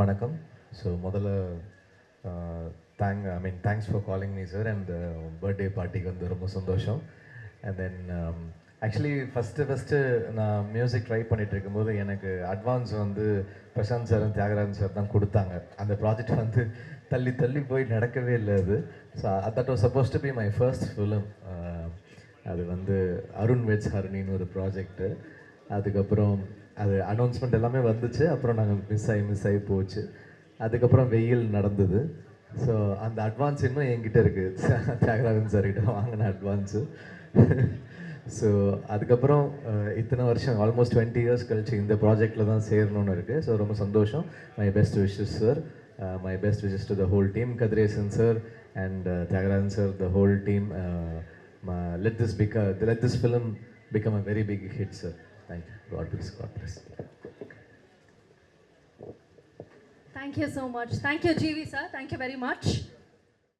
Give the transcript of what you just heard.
வணக்கம். ஸோ முதல்ல thanks for calling me sir and birthday பார்ட்டிக்கு வந்து ரொம்ப சந்தோஷம். அண்ட் தென் ஆக்சுவலி ஃபஸ்ட்டு நான் மியூசிக் ட்ரை பண்ணிட்டு இருக்கும்போது எனக்கு அட்வான்ஸ் வந்து பிரசாந்த் சார் தியாகராஜன் சார் தான் கொடுத்தாங்க. அந்த ப்ராஜெக்ட் வந்து தள்ளி தள்ளி போய் நடக்கவே இல்லை அது. So that was suppose to be my first film. அது வந்து அருண் வெட்ஸ் ஹரணின்னு ஒரு ப்ராஜெக்ட்டு. அதுக்கப்புறம் அது அனௌன்ஸ்மெண்ட் எல்லாமே வந்துச்சு. அப்புறம் நாங்கள் மிஸ் ஆகி போச்சு. அதுக்கப்புறம் வெயில் நடந்தது. ஸோ அந்த அட்வான்ஸ் இன்னும் என்கிட்ட இருக்குது, தியாகராஜன் சார்கிட்ட வாங்கின அட்வான்ஸு. ஸோ அதுக்கப்புறம் இத்தனை வருஷம் ஆல்மோஸ்ட் 20 இயர்ஸ் கழிச்சு இந்த ப்ராஜெக்டில் தான் சேரணும்னு இருக்குது. ஸோ ரொம்ப சந்தோஷம். My best wishes sir. My best wishes to the whole team, Kathiresan sir and Thiyagarajan sir, the whole team. let this film become a very big hit, sir. Thank you. God bless. God bless. Thank you so much. Thank you, GV sir. Thank you very much.